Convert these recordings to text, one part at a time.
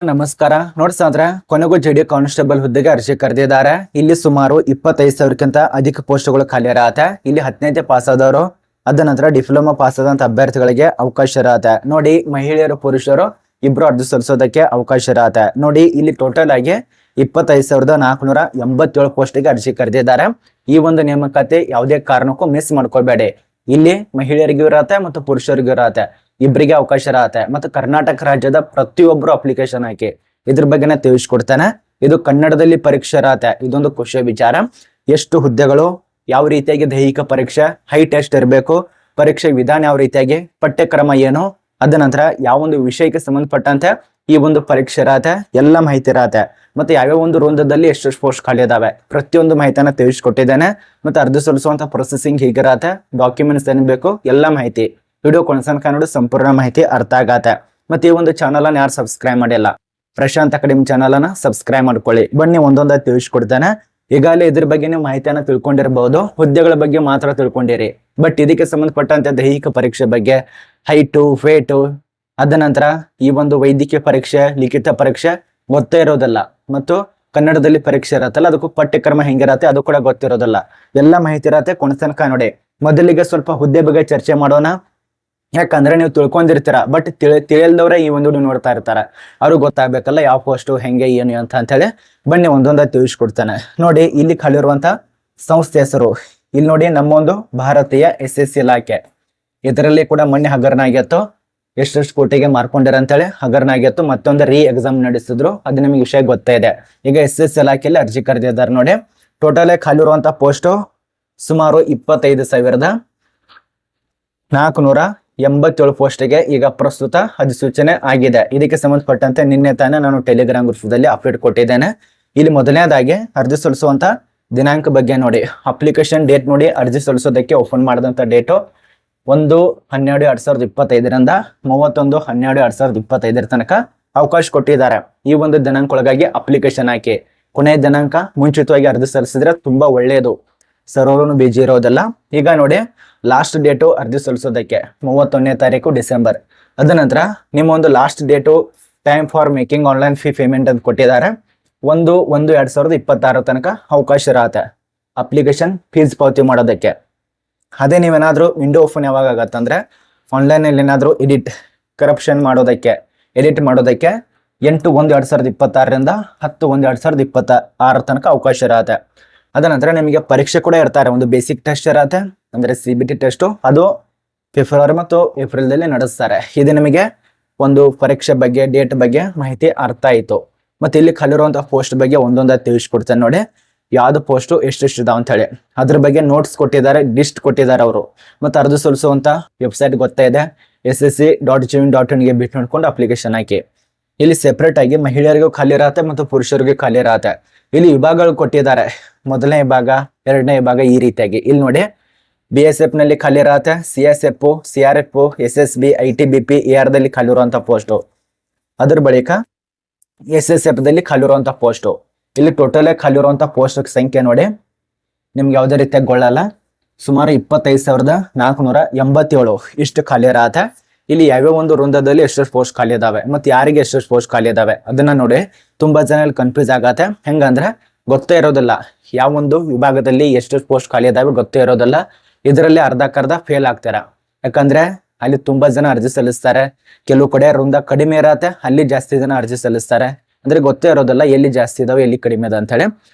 ನಮಸ್ಕಾರ. ನೋಡ್ಸಾದ್ರೆ ಕೊನೆಗೂ JD constable ಹುದ್ದೆಗೆ ಅರ್ಜಿ ಕರೆದಿದ್ದಾರೆ. ಇಲ್ಲಿ ಸುಮಾರು 25,000ಕ್ಕಿಂತ ಅಧಿಕ ಪೋಸ್ಟ್ಗಳು ಖಾಲಿ ಇರತ್ತೆ. ಇಲ್ಲಿ 10ನೇ ಪಾಸ್ ಆದವರು, ಅದ ನಂತರ ಡಿಪ್ಲೊಮಾ ಪಾಸ್ ಆದಂತ ಅಭ್ಯರ್ಥಿಗಳಿಗೆ ಅವಕಾಶ ಇರತ್ತೆ. ನೋಡಿ, ಮಹಿಳೆಯರು ಪುರುಷರು ಇಬ್ರು ಅರ್ಜಿ ಸಲ್ಲಿಸೋದಕ್ಕೆ ಅವಕಾಶ ಇರತ್ತೆ. ನೋಡಿ, ಇಲ್ಲಿ ಟೋಟಲ್ ಆಗಿ 25,487 ಪೋಸ್ಟ್ಗೆ ಅರ್ಜಿ ಕರೆದಿದ್ದಾರೆ. ಈ ಒಂದು ನೇಮಕಾತಿ ಯಾವುದೇ ಕಾರಣಕ್ಕೂ ಮಿಸ್ ಮಾಡ್ಕೋಬೇಡಿ. ಇಲ್ಲಿ ಮಹಿಳೆಯರಿಗೂ ಇರತ್ತೆ ಮತ್ತು ಪುರುಷರಿಗೂ ಇರತ್ತೆ, ಇಬ್ಬರಿಗೆ ಅವಕಾಶ ಇರತ್ತೆ. ಮತ್ತು ಕರ್ನಾಟಕ ರಾಜ್ಯದ ಪ್ರತಿಯೊಬ್ಬರು ಅಪ್ಲಿಕೇಶನ್ ಹಾಕಿ ಇದ್ರ ಬಗ್ಗೆನ ತಿಳಿಸ್ಕೊಡ್ತಾನೆ. ಇದು ಕನ್ನಡದಲ್ಲಿ ಪರೀಕ್ಷೆ ಇರತ್ತೆ. ಇದೊಂದು ಖುಷಿಯ ವಿಚಾರ. ಎಷ್ಟು ಹುದ್ದೆಗಳು, ಯಾವ ರೀತಿಯಾಗಿ ದೈಹಿಕ ಪರೀಕ್ಷೆ, ಹೈ ಟೆಸ್ಟ್ ಇರಬೇಕು, ಪರೀಕ್ಷೆ ವಿಧಾನ ಯಾವ ರೀತಿಯಾಗಿ, ಪಠ್ಯಕ್ರಮ ಏನು, ಅದ ನಂತರ ಯಾವ ಒಂದು ವಿಷಯಕ್ಕೆ ಸಂಬಂಧಪಟ್ಟಂತೆ ಈ ಒಂದು ಪರೀಕ್ಷೆ ಇರತ್ತೆ, ಎಲ್ಲ ಮಾಹಿತಿ ಇರತ್ತೆ. ಮತ್ತೆ ಯಾವ್ಯಾವ ಒಂದು ವೃಂದದಲ್ಲಿ ಎಷ್ಟೆಷ್ಟು ಪೋಸ್ಟ್ ಖಾಲಿ ಇದಾವೆ, ಪ್ರತಿಯೊಂದು ಮಾಹಿತಿಯನ್ನ ತಿಳಿಸ್ಕೊಟ್ಟಿದ್ದೇನೆ. ಮತ್ತೆ ಅರ್ಜಿ ಸಲ್ಲಿಸುವಂತ ಪ್ರೊಸೆಸಿಂಗ್ ಹೀಗಿರತ್ತೆ, ಡಾಕ್ಯುಮೆಂಟ್ಸ್ ಏನ್ ಬೇಕು, ಎಲ್ಲ ಮಾಹಿತಿ ವಿಡಿಯೋ ಕೊನೆತನಕ ನೋಡಿ ಸಂಪೂರ್ಣ ಮಾಹಿತಿ ಅರ್ಥ ಆಗತ್ತೆ. ಮತ್ತೆ ಈ ಒಂದು ಚಾನಲ್ ಅನ್ನ ಯಾರು ಸಬ್ಸ್ಕ್ರೈಬ್ ಮಾಡಿಲ್ಲ, ಪ್ರಶಾಂತ್ ಅಕಾಡೆಮಿ ಚಾನಲ್ ಅನ್ನ ಸಬ್ಸ್ಕ್ರೈಬ್ ಮಾಡ್ಕೊಳ್ಳಿ. ಬನ್ನಿ ಒಂದೊಂದಾಗಿ ತಿಳಿಸ್ಕೊಡ್ತೇನೆ. ಈಗಾಗಲೇ ಇದ್ರ ಬಗ್ಗೆ ನೀವು ಮಾಹಿತಿಯನ್ನ ತಿಳ್ಕೊಂಡಿರಬಹುದು, ಹುದ್ದೆಗಳ ಬಗ್ಗೆ ಮಾತ್ರ ತಿಳ್ಕೊಂಡಿರಿ. ಬಟ್ ಇದಕ್ಕೆ ಸಂಬಂಧಪಟ್ಟಂತೆ ದೈಹಿಕ ಪರೀಕ್ಷೆ ಬಗ್ಗೆ, ಹೈಟು, ವೇಟು, ಅದ ನಂತರ ಈ ಒಂದು ವೈದ್ಯಕೀಯ ಪರೀಕ್ಷೆ, ಲಿಖಿತ ಪರೀಕ್ಷೆ ಗೊತ್ತೇ ಇರೋದಿಲ್ಲ. ಮತ್ತು ಕನ್ನಡದಲ್ಲಿ ಪರೀಕ್ಷೆ ಇರತ್ತಲ್ಲ, ಅದಕ್ಕೂ ಪಠ್ಯಕ್ರಮ ಹೆಂಗಿರತ್ತೆ ಅದು ಕೂಡ ಗೊತ್ತಿರೋದಿಲ್ಲ. ಎಲ್ಲ ಮಾಹಿತಿ ಇರತ್ತೆ. ಕೊನೆತನಕ ನೋಡಿ. ಮೊದಲಿಗೆ ಸ್ವಲ್ಪ ಹುದ್ದೆ ಬಗ್ಗೆ ಚರ್ಚೆ ಮಾಡೋಣ. ಯಾಕಂದ್ರೆ ನೀವು ತಿಳ್ಕೊಂಡಿರ್ತೀರ, ಬಟ್ ತಿಳಿಯಲ್ದವ್ರೆ ಈ ಒಂದು ನೋಡ್ತಾ ಇರ್ತಾರ. ಅವ್ರಿಗೆ ಗೊತ್ತಾಗ್ಬೇಕಲ್ಲ ಯಾವ ಪೋಸ್ಟು ಹೆಂಗೆ ಏನು ಅಂತ ಹೇಳಿ. ಬನ್ನಿ ಒಂದೊಂದಾಗಿ ತಿಳಿಸ್ಕೊಡ್ತಾನೆ. ನೋಡಿ, ಇಲ್ಲಿ ಖಾಲಿರುವಂತ ಸಂಸ್ಥೆ ಹೆಸರು ಇಲ್ಲಿ ನೋಡಿ, ನಮ್ಮ ಒಂದು ಭಾರತೀಯ SSC ಇಲಾಖೆ. ಇದರಲ್ಲಿ ಕೂಡ ಮೊನ್ನೆ ಹಗರಣ ಆಗಿತ್ತು, ಎಷ್ಟೆಷ್ಟು ಕೋಟಿಗೆ ಮಾರ್ಕೊಂಡಿರ ಅಂತೇಳಿ ಹಗರಣ ಆಗಿತ್ತು. ಮತ್ತೊಂದು ಎಕ್ಸಾಮ್ ನಡೆಸಿದ್ರು, ಅದು ನಿಮಗೆ ವಿಷಯ ಗೊತ್ತೇ ಇದೆ. ಈಗ SSC ಇಲಾಖೆಯಲ್ಲಿ ಅರ್ಜಿ ಕರೆದಿದ್ದಾರೆ. ನೋಡಿ, ಟೋಟಲ್ ಖಾಲಿರುವಂತ ಪೋಸ್ಟು ಸುಮಾರು 25,487 ಪೋಸ್ಟ್ಗೆ ಈಗ ಪ್ರಸ್ತುತ ಅಧಿಸೂಚನೆ ಆಗಿದೆ. ಇದಕ್ಕೆ ಸಂಬಂಧಪಟ್ಟಂತೆ ನಿನ್ನೆ ತಾನೇ ನಾನು ಟೆಲಿಗ್ರಾಮ್ ಗ್ರೂಪ್ದಲ್ಲಿ ಅಪ್ಡೇಟ್ ಕೊಟ್ಟಿದ್ದೇನೆ. ಇಲ್ಲಿ ಮೊದಲನೇದಾಗಿ ಅರ್ಜಿ ಸಲ್ಲಿಸುವಂತ ದಿನಾಂಕ ಬಗ್ಗೆ ನೋಡಿ. ಅಪ್ಲಿಕೇಶನ್ ಡೇಟ್ ನೋಡಿ, ಅರ್ಜಿ ಸಲ್ಲಿಸೋದಕ್ಕೆ ಓಪನ್ ಮಾಡಿದಂತ ಡೇಟು 1/12/2025 31/12/2025 ತನಕ ಅವಕಾಶ ಕೊಟ್ಟಿದ್ದಾರೆ. ಈ ಒಂದು ದಿನಾಂಕ ಒಳಗಾಗಿ ಅಪ್ಲಿಕೇಶನ್ ಹಾಕಿ. ಕೊನೆಯ ದಿನಾಂಕ ಮುಂಚಿತವಾಗಿ ಅರ್ಜಿ ಸಲ್ಲಿಸಿದ್ರೆ ತುಂಬಾ ಒಳ್ಳೆಯದು, ಸರ್ವರ್ನು ಬಿಜಿ ಇರೋದಲ್ಲ. ಈಗ ನೋಡಿ, ಲಾಸ್ಟ್ ಡೇಟು ಅರ್ಜಿ ಸಲ್ಲಿಸೋದಕ್ಕೆ 31ನೇ ತಾರೀಕು ಡಿಸೆಂಬರ್. ಅದ ನಂತರ ನಿಮ್ಮ ಒಂದು last date time for making online fee payment ಅಂತ ಕೊಟ್ಟಿದ್ದಾರೆ. 1/1/2026 ತನಕ ಅವಕಾಶ ಇರತ್ತೆ ಅಪ್ಲಿಕೇಶನ್ ಫೀಸ್ ಪಾವತಿ ಮಾಡೋದಕ್ಕೆ. ಅದೇ ನೀವೇನಾದ್ರೂ ವಿಂಡೋ ಓಪನ್ ಯಾವಾಗ ಆಗತ್ತಂದ್ರೆ, ಆನ್ಲೈನಲ್ಲಿ ಏನಾದರೂ ಕರಪ್ಷನ್ ಮಾಡೋದಕ್ಕೆ, ಎಡಿಟ್ ಮಾಡೋದಕ್ಕೆ 8/1/2026 10/1/2026 ತನಕ ಅವಕಾಶ ಇರತ್ತೆ. ಅದ ನಂತರ ನಿಮಗೆ ಪರೀಕ್ಷೆ ಕೂಡ ಇರ್ತಾರೆ. ಒಂದು ಬೇಸಿಕ್ ಟೆಸ್ಟ್ ಇರತ್ತೆ, ಅಂದ್ರೆ CBT ಟೆಸ್ಟ್. ಅದು ಫೆಬ್ರವರಿ ಮತ್ತು ಏಪ್ರಿಲ್ದಲ್ಲಿ ನಡೆಸ್ತಾರೆ. ಇದು ನಿಮಗೆ ಒಂದು ಪರೀಕ್ಷೆ ಬಗ್ಗೆ, ಡೇಟ್ ಬಗ್ಗೆ ಮಾಹಿತಿ ಅರ್ಥ ಆಯಿತು. ಮತ್ತೆ ಇಲ್ಲಿ ಖಾಲಿರುವಂತಹ ಪೋಸ್ಟ್ ಬಗ್ಗೆ ಒಂದೊಂದಾಗಿ ತಿಳಿಸ್ಕೊಡ್ತೇನೆ. ನೋಡಿ, ಯಾವ್ದು ಪೋಸ್ಟು ಎಷ್ಟೆಷ್ಟು ಇದಾವ ಅಂತ ಹೇಳಿ ಅದ್ರ ಬಗ್ಗೆ ನೋಟ್ಸ್ ಕೊಟ್ಟಿದ್ದಾರೆ, ಲಿಸ್ಟ್ ಕೊಟ್ಟಿದ್ದಾರೆ ಅವರು. ಮತ್ತೆ ಅರ್ಜಿ ಸಲ್ಲಿಸುವಂತ ವೆಬ್ಸೈಟ್ ಗೊತ್ತೇ ಇದೆ, ssc.gov.in ಗೆ ಭೇಟಿ ನೋಡ್ಕೊಂಡು ಅಪ್ಲಿಕೇಶನ್ ಹಾಕಿ. ಇಲ್ಲಿ ಸೆಪರೇಟ್ ಆಗಿ ಮಹಿಳೆಯರಿಗೂ ಖಾಲಿ ಇರತ್ತೆ ಮತ್ತು ಪುರುಷರಿಗೂ ಖಾಲಿ ಇರತ್ತೆ. ಇಲ್ಲಿ ವಿಭಾಗಗಳು ಕೊಟ್ಟಿದ್ದಾರೆ, ಮೊದಲನೇ ವಿಭಾಗ, ಎರಡನೇ ವಿಭಾಗ, ಈ ರೀತಿಯಾಗಿ. ಇಲ್ಲಿ ನೋಡಿ, BSF ನಲ್ಲಿ ಖಾಲಿ ಇರತ್ತೆ, CSF, CRF, SSB, ITBP, AR ದಲ್ಲಿ ಖಾಲಿ ಇರುವಂತ ಪೋಸ್ಟು. ಅದ್ರ ಬಳಿಕ SSF ದಲ್ಲಿ ಖಾಲಿ ಇರುವಂತ ಪೋಸ್ಟು. ಇಲ್ಲಿ ಟೋಟಲ್ ಖಾಲಿ ಇರುವಂತ ಪೋಸ್ಟ್ ಸಂಖ್ಯೆ ನೋಡಿ, ನಿಮ್ಗೆ ಯಾವುದೇ ರೀತಿಯಾಗಿ ಗೊಳ್ಳಲ್ಲ. ಸುಮಾರು 25,487 ಇಷ್ಟು ಖಾಲಿ ಇರತ್ತೆ. ಇಲ್ಲಿ ಯಾವ್ಯಾವ ಒಂದು ವೃಂದದಲ್ಲಿ ಎಷ್ಟೆಷ್ಟು ಪೋಸ್ಟ್ ಖಾಲಿ ಇದಾವೆ, ಮತ್ತೆ ಯಾರಿಗೆ ಎಷ್ಟೆಷ್ಟು ಪೋಸ್ಟ್ ಖಾಲಿ ಇದಾವೆ ಅದನ್ನ ನೋಡಿ. ತುಂಬಾ ಜನ ಇಲ್ಲಿ ಕನ್ಫ್ಯೂಸ್ ಆಗತ್ತೆ. ಹೆಂಗಂದ್ರೆ ಗೊತ್ತೇ ಇರೋದಿಲ್ಲ, ಯಾವ ಒಂದು ವಿಭಾಗದಲ್ಲಿ ಎಷ್ಟೆಷ್ಟು ಪೋಸ್ಟ್ ಖಾಲಿ ಇದಾವೆ ಗೊತ್ತೇ ಇರೋದಿಲ್ಲ. ಇದರಲ್ಲಿ ಅರ್ಧಕ್ಕರ್ಧ ಫೇಲ್ ಆಗ್ತಾರ. ಯಾಕಂದ್ರೆ ಅಲ್ಲಿ ತುಂಬಾ ಜನ ಅರ್ಜಿ ಸಲ್ಲಿಸ್ತಾರೆ, ಕೆಲವು ಕಡೆ ವೃಂದ ಕಡಿಮೆ ಇರತ್ತೆ, ಅಲ್ಲಿ ಜಾಸ್ತಿ ಜನ ಅರ್ಜಿ ಸಲ್ಲಿಸ್ತಾರೆ. ಅಂದ್ರೆ ಗೊತ್ತೇ ಇರೋದಿಲ್ಲ ಎಲ್ಲಿ ಜಾಸ್ತಿ ಇದಾವೆ, ಎಲ್ಲಿ ಕಡಿಮೆ ಇದೆ ಅಂತ ಹೇಳಿ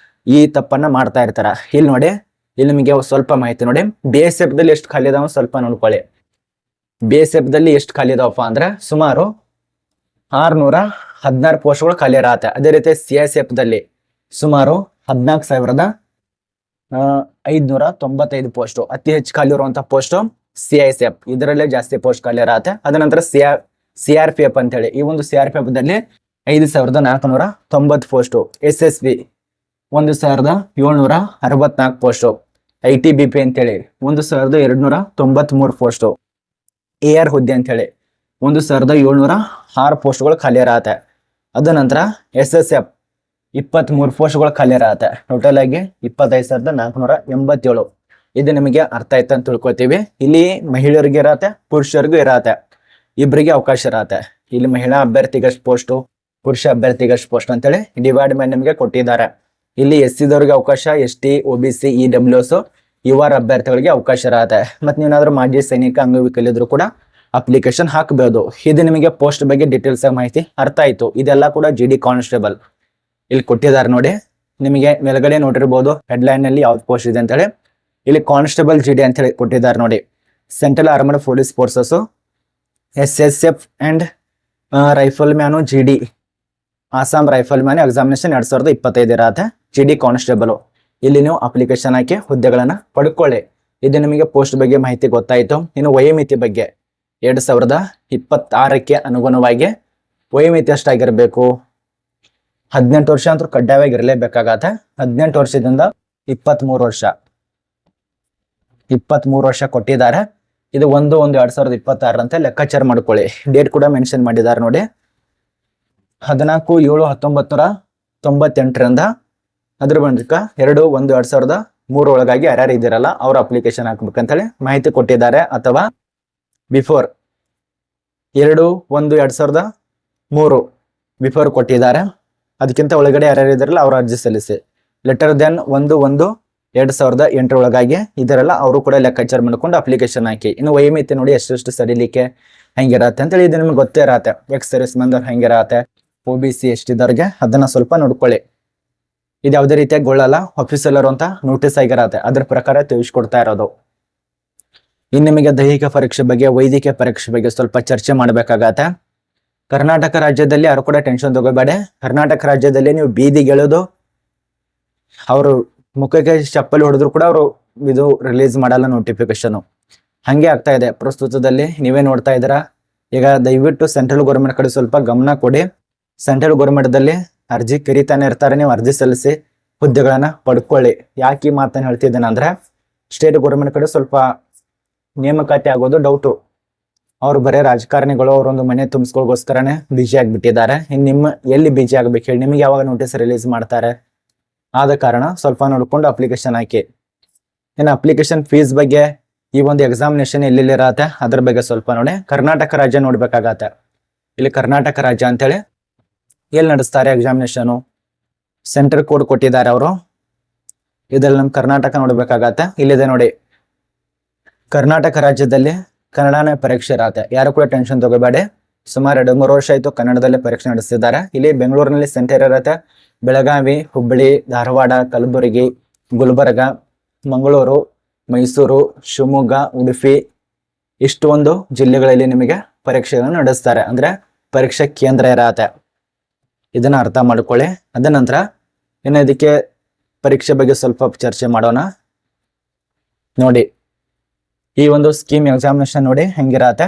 ಈ ತಪ್ಪನ್ನ ಮಾಡ್ತಾ ಇರ್ತಾರ. ಇಲ್ಲಿ ನೋಡಿ, ಇಲ್ಲಿ ನಿಮಗೆ ಸ್ವಲ್ಪ ಮಾಹಿತಿ ನೋಡಿ. BSF ದಲ್ಲಿ ಎಷ್ಟು ಖಾಲಿ ಇದಾವ ಸ್ವಲ್ಪ ನೋಡ್ಕೊಳ್ಳಿ. BSF ದಲ್ಲಿ ಎಷ್ಟು ಖಾಲಿ ಇದಾವಪ್ಪ ಅಂದ್ರೆ ಸುಮಾರು 616 ಪೋಸ್ಟ್ಗಳು ಖಾಲಿ ಇರತ್ತೆ. ಅದೇ ರೀತಿ CSF ದಲ್ಲಿ ಸುಮಾರು 14,595 ಪೋಸ್ಟ್. ಅತಿ ಹೆಚ್ಚು ಖಾಲಿ ಇರುವಂತ ಪೋಸ್ಟ್ CISF, ಇದರಲ್ಲೇ ಜಾಸ್ತಿ ಪೋಸ್ಟ್ ಖಾಲಿ ಇರತ್ತೆ. ಅದ ನಂತರ CRPF ಅಂತ ಹೇಳಿ, ಈ ಒಂದು CRPF ದಲ್ಲಿ 5,490 ಪೋಸ್ಟು. SSB 1,764 post. ITBP ಅಂತೇಳಿ 1,293 ಪೋಸ್ಟು. AR ಹುದ್ದೆ ಅಂತೇಳಿ 1,706 ಪೋಸ್ಟ್ಗಳು ಖಾಲಿ ಇರತ್ತೆ. ಅದ ನಂತರ SSF 23 ಪೋಸ್ಟ್ಗಳು ಖಾಲಿ ಇರತ್ತೆ. ಟೋಟಲ್ ಆಗಿ 25,487. ಇದು ನಿಮಗೆ ಅರ್ಥ ಆಯ್ತು ಅಂತ ತಿಳ್ಕೊತೀವಿ. ಇಲ್ಲಿ ಮಹಿಳೆಯರಿಗೆ ಇರತ್ತೆ, ಪುರುಷರಿಗೂ ಇರತ್ತೆ, ಇಬ್ಬರಿಗೆ ಅವಕಾಶ ಇರತ್ತೆ. ಇಲ್ಲಿ ಮಹಿಳಾ ಅಭ್ಯರ್ಥಿಗೆ ಎಷ್ಟು ಪೋಸ್ಟು, ಪುರುಷ ಅಭ್ಯರ್ಥಿಗೆ ಅಷ್ಟು ಪೋಸ್ಟ್ ಅಂತೇಳಿ ಡಿವೈಡ್ ಮಾಡಿ ನಿಮಗೆ ಕೊಟ್ಟಿದ್ದಾರೆ. ಇಲ್ಲಿ SC ದವ್ರಿಗೆ ಅವಕಾಶ, ST OBC EWS ಇವರ ಅಭ್ಯರ್ಥಿಗಳಿಗೆ ಅವಕಾಶ ಇರತ್ತೆ. ಮತ್ತೆ ನೀವೇನಾದ್ರೂ ಮಾಜಿ ಸೈನಿಕ ಅಂಗವಿಕಲಿದ್ರು ಕೂಡ ಅಪ್ಲಿಕೇಶನ್ ಹಾಕಬಹುದು. ಇದು ನಿಮಗೆ ಪೋಸ್ಟ್ ಬಗ್ಗೆ ಡೀಟೇಲ್ಸ್ ಆಗಿ ಮಾಹಿತಿ ಅರ್ಥ ಆಯ್ತು. ಇದೆಲ್ಲ ಕೂಡ GD ಕಾನ್ಸ್ಟೇಬಲ್ ಇಲ್ಲಿ ಕೊಟ್ಟಿದ್ದಾರೆ ನೋಡಿ. ನಿಮಗೆ ಮೇಲ್ಗಡೆ ನೋಡಿರ್ಬೋದು ಹೆಡ್ಲೈನ್ ನಲ್ಲಿ ಯಾವ್ದು ಪೋಸ್ಟ್ ಇದೆ ಅಂತೇಳಿ. ಇಲ್ಲಿ ಕಾನ್ಸ್ಟೇಬಲ್ GD ಅಂತ ಹೇಳಿ ಕೊಟ್ಟಿದ್ದಾರೆ ನೋಡಿ. Central armed police forces SSF and rifle man GD Assam rifle man examination 2025 ಇರತ್ತೆ. GD ಕಾನ್ಸ್ಟೇಬಲ್ ಇಲ್ಲಿ ನೀವು ಅಪ್ಲಿಕೇಶನ್ ಹಾಕಿ ಹುದ್ದೆಗಳನ್ನ ಪಡ್ಕೊಳ್ಳಿ. ಇದು ನಿಮಗೆ ಪೋಸ್ಟ್ ಬಗ್ಗೆ ಮಾಹಿತಿ ಗೊತ್ತಾಯ್ತು. ಇನ್ನು ವಯೋಮಿತಿ ಬಗ್ಗೆ 2026ಕ್ಕೆ ಅನುಗುಣವಾಗಿ ವಯೋಮಿತಿ ಎಷ್ಟಾಗಿರ್ಬೇಕು? 18 ವರ್ಷ ಅಂತೂ ಕಡ್ಡಾಯವಾಗಿ ಇರಲೇಬೇಕಾಗತ್ತೆ. 18 ವರ್ಷದಿಂದ 23 ವರ್ಷ 23 ವರ್ಷ ಕೊಟ್ಟಿದ್ದಾರೆ. ಇದು 1/1/2026 ಅಂತ ಲೆಕ್ಕಾಚಾರ ಮಾಡ್ಕೊಳ್ಳಿ. ಡೇಟ್ ಕೂಡ ಮೆನ್ಷನ್ ಮಾಡಿದ್ದಾರೆ ನೋಡಿ. 14/7/1998ರಿಂದ ಅದ್ರ ಬಳಿಕ 2/1/2003 ಒಳಗಾಗಿ ಯಾರ್ಯಾರು ಇದ್ದೀರಲ್ಲ ಅವ್ರ ಅಪ್ಲಿಕೇಶನ್ ಹಾಕ್ಬೇಕಂತೇಳಿ ಮಾಹಿತಿ ಕೊಟ್ಟಿದ್ದಾರೆ. ಅಥವಾ ಬಿಫೋರ್ 2/1/2003 ಬಿಫೋರ್ ಕೊಟ್ಟಿದ್ದಾರೆ. ಅದಕ್ಕಿಂತ ಒಳಗಡೆ ಯಾರ್ಯಾರು ಇದ್ದಾರಲ್ಲ ಅವ್ರ ಅರ್ಜಿ ಸಲ್ಲಿಸಿ. ಲೆಟರ್ ದೆನ್ 1/1/2008 ಒಳಗಾಗಿ ಇದರಲ್ಲ ಅವರು ಕೂಡ ಲೆಕ್ಕಾಚಾರ ಮಾಡ್ಕೊಂಡು ಅಪ್ಲಿಕೇಶನ್ ಹಾಕಿ. ಇನ್ನು ವಯೋಮಿತಿ ನೋಡಿ ಎಷ್ಟೆಷ್ಟು ಸಡಿಲಿಕ್ಕೆ ಹೆಂಗಿರತ್ತೆ ಅಂತೇಳಿ ಇದು ನಿಮ್ಗೆ ಗೊತ್ತೇ ಇರತ್ತೆ. ಎಕ್ಸ್ ಸರ್ವಿಸ್ ಮೆನ್ ಹೆಂಗಿರತ್ತೆ, OBC ST ದವ್ರಿಗೆ ಅದನ್ನ ಸ್ವಲ್ಪ ನೋಡ್ಕೊಳ್ಳಿ. ಇದು ಯಾವುದೇ ರೀತಿಯಾಗಿ ಗೊಳ್ಳಲ್ಲ, ಆಫೀಸಲ್ಲರು ಅಂತ ನೋಟಿಸ್ ಆಗಿರತ್ತೆ. ಅದ್ರ ಪ್ರಕಾರ ತಿಳಿಸ್ಕೊಡ್ತಾ ಇರೋದು. ಇನ್ನು ನಿಮಗೆ ದೈಹಿಕ ಪರೀಕ್ಷೆ ಬಗ್ಗೆ, ವೈದ್ಯಕೀಯ ಪರೀಕ್ಷೆ ಬಗ್ಗೆ ಸ್ವಲ್ಪ ಚರ್ಚೆ ಮಾಡ್ಬೇಕಾಗತ್ತೆ. ಕರ್ನಾಟಕ ರಾಜ್ಯದಲ್ಲಿ ಯಾರು ಕೂಡ ಟೆನ್ಷನ್ ತಗೋಬೇಡ. ಕರ್ನಾಟಕ ರಾಜ್ಯದಲ್ಲಿ ನೀವು ಬೀದಿಗೆಳೆದು ಅವರು ಮುಖಕ್ಕೆ ಚಪ್ಪಲಿ ಹೊಡೆದ್ರು ಕೂಡ ಅವರು ಇದು ರಿಲೀಸ್ ಮಾಡಲ್ಲ ನೋಟಿಫಿಕೇಶನ್. ಹಂಗೆ ಆಗ್ತಾ ಇದೆ ಪ್ರಸ್ತುತದಲ್ಲಿ. ನೀವೇ ನೋಡ್ತಾ ಇದ್ದೀರಾ. ಈಗ ದಯವಿಟ್ಟು ಸೆಂಟ್ರಲ್ ಗೌರ್ಮೆಂಟ್ ಕಡೆ ಸ್ವಲ್ಪ ಗಮನ ಕೊಡಿ. ಸೆಂಟ್ರಲ್ ಗೌರ್ಮೆಂಟ್ದಲ್ಲಿ ಅರ್ಜಿ ಕರೀತಾನೆ ಇರ್ತಾರೆ. ನೀವು ಅರ್ಜಿ ಸಲ್ಲಿಸಿ ಹುದ್ದೆಗಳನ್ನ ಪಡ್ಕೊಳ್ಳಿ. ಯಾಕೆ ಈ ಮಾತನ್ನು ಹೇಳ್ತಿದ್ದೇನೆ ಅಂದ್ರೆ, ಸ್ಟೇಟ್ ಗೌರ್ಮೆಂಟ್ ಕಡೆ ಸ್ವಲ್ಪ ನೇಮಕಾತಿ ಆಗೋದು ಡೌಟು. ಅವ್ರು ಬರೇ ರಾಜಕಾರಣಿಗಳು ಅವರೊಂದು ಮನೆ ತುಂಬಿಸ್ಕೊಳ್ಳೋಸ್ಕರನೇ ಬಿಜಿ ಆಗಿಬಿಟ್ಟಿದ್ದಾರೆ. ಇನ್ನು ನಿಮ್ಮ ಎಲ್ಲಿ ಬಿಜಿ ಆಗ್ಬೇಕು ಹೇಳಿ? ನಿಮಗೆ ಯಾವಾಗ ನೋಟಿಸ್ ರಿಲೀಸ್ ಮಾಡ್ತಾರೆ? ಆದ ಕಾರಣ ಸ್ವಲ್ಪ ನೋಡ್ಕೊಂಡು ಅಪ್ಲಿಕೇಶನ್ ಹಾಕಿ. ಇನ್ನು ಅಪ್ಲಿಕೇಶನ್ ಫೀಸ್ ಬಗ್ಗೆ, ಈ ಒಂದು ಎಕ್ಸಾಮಿನೇಷನ್ ಎಲ್ಲೆಲ್ಲಿರತ್ತೆ ಅದ್ರ ಬಗ್ಗೆ ಸ್ವಲ್ಪ ನೋಡಿ. ಕರ್ನಾಟಕ ರಾಜ್ಯ ನೋಡ್ಬೇಕಾಗತ್ತೆ. ಇಲ್ಲಿ ಕರ್ನಾಟಕ ರಾಜ್ಯ ಅಂತೇಳಿ ಎಲ್ಲಿ ನಡೆಸ್ತಾರೆ ಎಕ್ಸಾಮಿನೇಷನು, ಸೆಂಟರ್ ಕೋಡ್ ಕೊಟ್ಟಿದ್ದಾರೆ ಅವರು. ಇದ್ರಲ್ಲಿ ನಮ್ ಕರ್ನಾಟಕ ನೋಡ್ಬೇಕಾಗತ್ತೆ. ಇಲ್ಲಿದೆ ನೋಡಿ, ಕರ್ನಾಟಕ ರಾಜ್ಯದಲ್ಲಿ ಕನ್ನಡನೇ ಪರೀಕ್ಷೆ ಇರತ್ತೆ. ಯಾರು ಕೂಡ ಟೆನ್ಷನ್ ತಗೋಬೇಡಿ. ಸುಮಾರು 2-3 ವರ್ಷ ಆಯ್ತು ಕನ್ನಡದಲ್ಲೇ ಪರೀಕ್ಷೆ ನಡೆಸ್ತಿದ್ದಾರೆ. ಇಲ್ಲಿ ಬೆಂಗಳೂರಿನಲ್ಲಿ ಸೆಂಟರ್ ಇರತ್ತೆ. ಬೆಳಗಾವಿ, ಹುಬ್ಬಳ್ಳಿ, ಧಾರವಾಡ, ಕಲಬುರಗಿ, ಗುಲ್ಬರ್ಗ, ಮಂಗಳೂರು, ಮೈಸೂರು, ಶಿವಮೊಗ್ಗ, ಉಡುಪಿ ಇಷ್ಟು ಒಂದು ಜಿಲ್ಲೆಗಳಲ್ಲಿ ನಿಮಗೆ ಪರೀಕ್ಷೆಗಳನ್ನು ನಡೆಸ್ತಾರೆ. ಅಂದ್ರೆ ಪರೀಕ್ಷಾ ಕೇಂದ್ರ ಇರತ್ತೆ. ಇದನ್ನ ಅರ್ಥ ಮಾಡ್ಕೊಳ್ಳಿ. ಅದ ನಂತರ ಇನ್ನು ಇದಕ್ಕೆ ಪರೀಕ್ಷೆ ಬಗ್ಗೆ ಸ್ವಲ್ಪ ಚರ್ಚೆ ಮಾಡೋಣ. ನೋಡಿ, ಈ ಒಂದು ಸ್ಕೀಮ್ ಎಕ್ಸಾಮಿನೇಷನ್ ನೋಡಿ ಹೆಂಗಿರತ್ತೆ.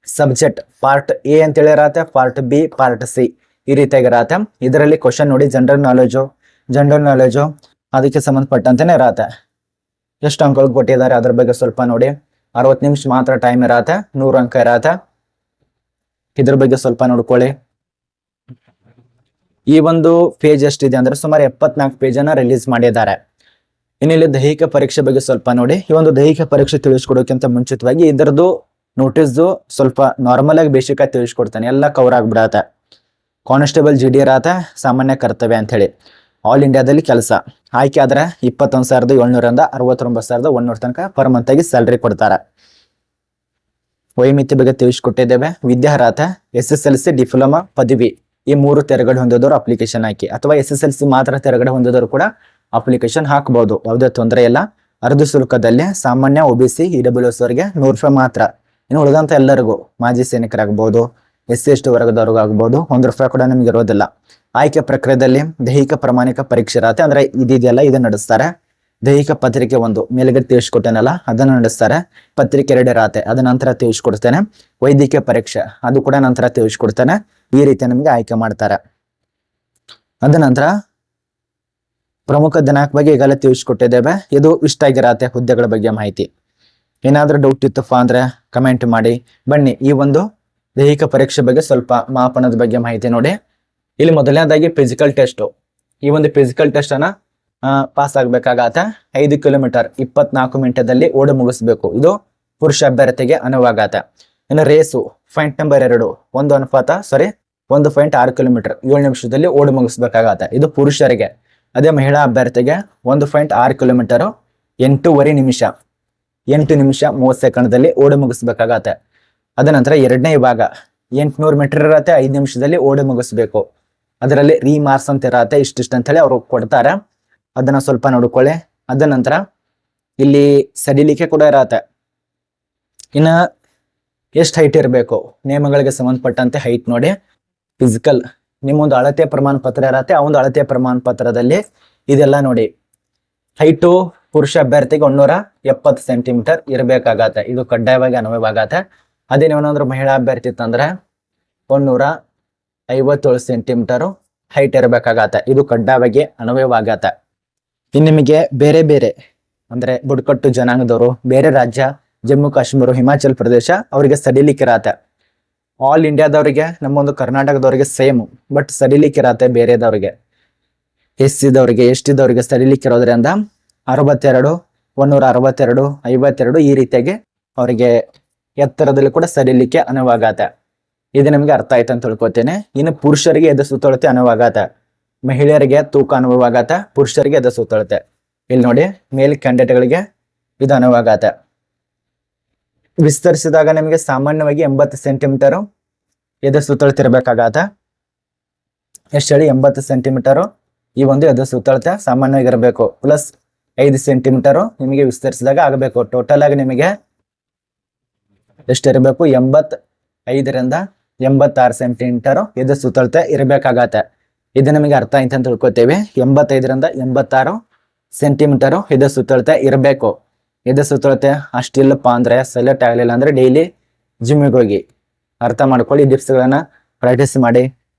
ಸಬ್ಜೆಕ್ಟ್ ಪಾರ್ಟ್ A ಅಂತೇಳಿ ಇರತ್ತೆ, ಪಾರ್ಟ್ B, ಪಾರ್ಟ್ C ಈ ರೀತಿಯಾಗಿರತ್ತೆ. ಇದರಲ್ಲಿ ಕ್ವಶನ್ ನೋಡಿ ಜನರಲ್ ನಾಲೆಜು ಅದಕ್ಕೆ ಸಂಬಂಧಪಟ್ಟಂತೆನೆ ಇರತ್ತೆ. ಎಷ್ಟು ಅಂಕಗಳು ಕೊಟ್ಟಿದ್ದಾರೆ ಅದ್ರ ಬಗ್ಗೆ ಸ್ವಲ್ಪ ನೋಡಿ. 60 ನಿಮಿಷ ಮಾತ್ರ ಟೈಮ್ ಇರತ್ತೆ. 100 ಅಂಕ ಇರತ್ತೆ. ಇದ್ರ ಬಗ್ಗೆ ಸ್ವಲ್ಪ ನೋಡ್ಕೊಳ್ಳಿ. ಈ ಒಂದು ಪೇಜ್ ಎಷ್ಟಿದೆ ಅಂದ್ರೆ ಸುಮಾರು 74 ಪೇಜನ್ನ ರಿಲೀಸ್ ಮಾಡಿದ್ದಾರೆ. ಇನ್ನಿಲ್ಲಿ ದೈಹಿಕ ಪರೀಕ್ಷೆ ಬಗ್ಗೆ ಸ್ವಲ್ಪ ನೋಡಿ. ಈ ಒಂದು ದೈಹಿಕ ಪರೀಕ್ಷೆ ತಿಳಿಸ್ಕೊಡೋಕ್ಕಿಂತ ಮುಂಚಿತವಾಗಿ ಇದರದ್ದು ನೋಟಿಸ್ದು ಸ್ವಲ್ಪ ನಾರ್ಮಲ್ ಆಗಿ ಬೇಸಿಕ್ ಆಗಿ ತಿಳಿಸ್ಕೊಡ್ತಾನೆ. ಎಲ್ಲ ಕವರ್ ಆಗ್ಬಿಡತ್ತೆ. ಕಾನ್ಸ್ಟೇಬಲ್ GD ಇರತ್ತೆ, ಸಾಮಾನ್ಯ ಕರ್ತವ್ಯ ಅಂತ ಹೇಳಿ. ಆಲ್ ಇಂಡಿಯಾದಲ್ಲಿ ಕೆಲಸ. ಆಯ್ಕೆ ಆದ್ರೆ 21,700ರಿಂದ 69,100 ತನಕ ಪರ್ ಮಂತ್ ಆಗಿ ಸ್ಯಾಲರಿ ಕೊಡ್ತಾರೆ. ವಯೋಮಿತಿ ಬಗ್ಗೆ ತಿಳಿಸ್ಕೊಟ್ಟಿದ್ದೇವೆ. ವಿದ್ಯಾರ್ಹತೆ SSLC, ಡಿಪ್ಲೊಮಾ, ಪದವಿ ಈ 3 ತೆರಗಡೆ ಹೊಂದಿದವರು ಅಪ್ಲಿಕೇಶನ್ ಹಾಕಿ. ಅಥವಾ SSLC ಮಾತ್ರ ತೆರಗಡೆ ಹೊಂದಿದವರು ಕೂಡ ಅಪ್ಲಿಕೇಶನ್ ಹಾಕಬಹುದು. ಯಾವುದೇ ತೊಂದರೆ ಇಲ್ಲ. ಅರ್ಧಿ ಶುಲ್ಕದಲ್ಲಿ ಸಾಮಾನ್ಯ OBC EWS ಅವರಿಗೆ 100 ರೂಪಾಯಿ ಮಾತ್ರ. ಇನ್ನು ಉಳಿದಂತ ಎಲ್ಲರಿಗೂ ಮಾಜಿ ಸೈನಿಕರಾಗಬಹುದು, SC ST ವರ್ಗದವ್ರಿಗೂ ಆಗ್ಬಹುದು, 100 ರೂಪಾಯಿ ಕೂಡ ನಿಮ್ಗೆ ಇರೋದಿಲ್ಲ. ಆಯ್ಕೆ ಪ್ರಕ್ರಿಯೆಯಲ್ಲಿ ದೈಹಿಕ ಪ್ರಾಮಾಣಿಕ ಪರೀಕ್ಷೆ ಇರತ್ತೆ. ಅಂದ್ರೆ ಇದೆಯಲ್ಲ ಇದನ್ನ ನಡೆಸ್ತಾರೆ. ದೈಹಿಕ ಪತ್ರಿಕೆ 1 ಮೇಲ್ಗಡೆ ತಿಳಿಸ್ಕೊಟ್ಟೇನಲ್ಲ ಅದನ್ನ ನಡೆಸ್ತಾರೆ. ಪತ್ರಿಕೆ 2 ಇರತ್ತೆ, ಅದ ನಂತರ ತಿಳಿಸ್ಕೊಡ್ತೇನೆ. ವೈದ್ಯಕೀಯ ಪರೀಕ್ಷೆ ಅದು ಕೂಡ ನಂತರ ತಿಳಿಸ್ಕೊಡ್ತೇನೆ. ಈ ರೀತಿ ನಮ್ಗೆ ಆಯ್ಕೆ ಮಾಡ್ತಾರೆ. ಅದ ನಂತರ ಪ್ರಮುಖ ದಿನಾಂಕ ಬಗ್ಗೆ ಈಗಲೇ ತಿಳಿಸ್ಕೊಟ್ಟಿದ್ದೇವೆ. ಇದು ಇಷ್ಟ ಆಗಿರತ್ತೆ ಹುದ್ದೆಗಳ ಬಗ್ಗೆ ಮಾಹಿತಿ. ಏನಾದ್ರೂ ಡೌಟ್ ಇತ್ತಪ್ಪ ಅಂದ್ರೆ ಕಮೆಂಟ್ ಮಾಡಿ. ಬನ್ನಿ ಈ ಒಂದು ದೈಹಿಕ ಪರೀಕ್ಷೆ ಬಗ್ಗೆ ಸ್ವಲ್ಪ ಮಾಪನದ ಬಗ್ಗೆ ಮಾಹಿತಿ ನೋಡಿ. ಇಲ್ಲಿ ಮೊದಲನೇದಾಗಿ ಫಿಸಿಕಲ್ ಟೆಸ್ಟ್. ಈ ಒಂದು ಫಿಸಿಕಲ್ ಟೆಸ್ಟ್ ಅನ್ನ ಪಾಸ್ ಆಗ್ಬೇಕಾಗತ್ತೆ. 5 ಕಿಲೋಮೀಟರ್ 24 ಮಿನಿಟದಲ್ಲಿ ಓಡಿ ಮುಗಿಸ್ಬೇಕು. ಇದು ಪುರುಷ ಅಭ್ಯರ್ಥಿಗೆ ಅನುವಾಗತ್ತೆ. ಇನ್ನು ರೇಸು ಪಾಯಿಂಟ್ ನಂಬರ್ 2 1:1 1.6 ಕಿಲೋಮೀಟರ್ 7 ನಿಮಿಷದಲ್ಲಿ ಓಡಿ ಮುಗಿಸ್ಬೇಕಾಗತ್ತೆ. ಇದು ಪುರುಷರಿಗೆ. ಅದೇ ಮಹಿಳಾ ಅಭ್ಯರ್ಥಿಗೆ 1.6 ಕಿಲೋಮೀಟರ್ 8.5 ನಿಮಿಷ 8 ನಿಮಿಷ 30 ಸೆಕೆಂಡ್ದಲ್ಲಿ ಓಡಿ ಮುಗಿಸ್ಬೇಕಾಗತ್ತೆ. ಅದ ನಂತರ ಎರಡನೇ ವಿಭಾಗ 800 ಮೀಟರ್ ಇರತ್ತೆ, 5 ನಿಮಿಷದಲ್ಲಿ ಓಡಿ ಮುಗಿಸ್ಬೇಕು. ಅದರಲ್ಲಿ ರೀಮಾರ್ಕ್ಸ್ ಅಂತ ಇರತ್ತೆ, ಇಷ್ಟಿಷ್ಟ ಅಂತ ಹೇಳಿ ಅವ್ರು ಕೊಡ್ತಾರೆ, ಅದನ್ನ ಸ್ವಲ್ಪ ನೋಡ್ಕೊಳ್ಳಿ. ಅದ ನಂತರ ಇಲ್ಲಿ ಸಡಿಲಿಕೆ ಕೂಡ ಇರತ್ತೆ. ಇನ್ನ ಎಷ್ಟು ಹೈಟ್ ಇರಬೇಕು, ನಿಯಮಗಳಿಗೆ ಸಂಬಂಧಪಟ್ಟಂತೆ ಹೈಟ್ ನೋಡಿ. ಫಿಸಿಕಲ್ ನಿಮ್ಮೊಂದು ಅಳತೆ ಪ್ರಮಾಣ ಪತ್ರ ಇರತ್ತೆ, ಆ ಒಂದು ಅಳತೆ ಪ್ರಮಾಣ ಪತ್ರದಲ್ಲಿ ಇದೆಲ್ಲ ನೋಡಿ. ಹೈಟು ಪುರುಷ ಅಭ್ಯರ್ಥಿಗೆ 170 ಸೆಂಟಿಮೀಟರ್ ಇರಬೇಕಾಗತ್ತೆ, ಇದು ಕಡ್ಡಾಯವಾಗಿ ಅನ್ವಯವಾಗತ್ತೆ. ಅದೇ ನೀವೇನಾದ್ರೂ ಮಹಿಳಾ ಅಭ್ಯರ್ಥಿ ಇತ್ತಂದ್ರೆ 157 ಸೆಂಟಿಮೀಟರ್ ಹೈಟ್ ಇರಬೇಕಾಗತ್ತೆ, ಇದು ಕಡ್ಡಾಯವಾಗಿ ಅನ್ವಯವಾಗತ್ತೆ. ಇನ್ನು ನಿಮಗೆ ಬೇರೆ ಬೇರೆ ಅಂದ್ರೆ ಬುಡಕಟ್ಟು ಜನಾಂಗದವರು, ಬೇರೆ ರಾಜ್ಯ ಜಮ್ಮು ಕಾಶ್ಮೀರ, ಹಿಮಾಚಲ್ ಪ್ರದೇಶ ಅವರಿಗೆ ಸಡಿಲಿಕ್ಕೆ ಇರತ್ತೆ. ಆಲ್ ಇಂಡಿಯಾದವರಿಗೆ ನಮ್ಮೊಂದು ಕರ್ನಾಟಕದವರಿಗೆ ಸೇಮ್, ಬಟ್ ಸಡಿಲಿಕ್ಕೆ ಇರತ್ತೆ ಬೇರೆದವ್ರಿಗೆ. ಎಸ್ಸಿದವರಿಗೆ ಎಸ್ಟಿದವರಿಗೆ ಸಡಿಲಿಕ್ಕೆ ಇರೋದ್ರಿಂದ 62, 162, 52 ಈ ರೀತಿಯಾಗಿ ಅವರಿಗೆ ಎತ್ತರದಲ್ಲಿ ಕೂಡ ಸಡಿಲಿಕ್ಕೆ ಅನುವಾಗತ್ತೆ. ಇದು ನಿಮಗೆ ಅರ್ಥ ಆಯ್ತು ಅಂತ ತಿಳ್ಕೊತೇನೆ. ಇನ್ನು ಪುರುಷರಿಗೆ ಎದೆ ಸುತ್ತಳತೆ ಅನುವಾಗತ್ತೆ, ಮಹಿಳೆಯರಿಗೆ ತೂಕ ಅನುಭವಾಗತ್ತೆ, ಪುರುಷರಿಗೆ ಎದೆ ಸುತ್ತಳತೆ. ಇಲ್ಲಿ ನೋಡಿ ಮೇಲ್ ಕ್ಯಾಂಡಿಡೇಟ್ಗಳಿಗೆ ಇದು ಅನುವಾಗತ್ತೆ. ವಿಸ್ತರಿಸಿದಾಗ ನಿಮಗೆ ಸಾಮಾನ್ಯವಾಗಿ 80 ಸೆಂಟಿಮೀಟರ್ ಎದೆ ಸುತ್ತಳತೆ ಇರಬೇಕಾಗತ್ತೆ. ಎಷ್ಟು ಹೇಳಿ, 80 ಸೆಂಟಿಮೀಟರ್ ಈ ಒಂದು ಎದೆ ಸುತ್ತಳತೆ ಸಾಮಾನ್ಯವಾಗಿರಬೇಕು. ಪ್ಲಸ್ 5 ಸೆಂಟಿಮೀಟರ್ ನಿಮಗೆ ವಿಸ್ತರಿಸಿದಾಗ ಆಗಬೇಕು. ಟೋಟಲ್ ಆಗಿ ನಿಮಗೆ ಎಷ್ಟಿರಬೇಕು, 85ರಿಂದ 86 ಸೆಂಟಿಮೀಟರ್ ಎದೆ ಸುತ್ತಳತೆ ಇರಬೇಕಾಗತ್ತೆ. ಇದು ನಮಗೆ ಅರ್ಥ ಆಯ್ತು ಅಂತ ತಿಳ್ಕೊತೇವೆ. 85ರಿಂದ 86 ಸೆಂಟಿಮೀಟರ್ ಎದೆ ಸುತ್ತಳತೆ ಇರಬೇಕು. ಎದೆ ಸುತ್ತಳತೆ ಅಷ್ಟಿಲ್ಲಪ್ಪ ಅಂದ್ರೆ, ಸೆಲೆಕ್ಟ್ ಆಗಲಿಲ್ಲ ಅಂದ್ರೆ ಡೈಲಿ ಜಿಮ್ಮಿಗೆ ಹೋಗಿ ಅರ್ಥ ಮಾಡ್ಕೊಳ್ಳಿ, ಡಿಪ್ಸ್ಗಳನ್ನ ಪ್ರಾಕ್ಟೀಸ್ ಮಾಡಿ.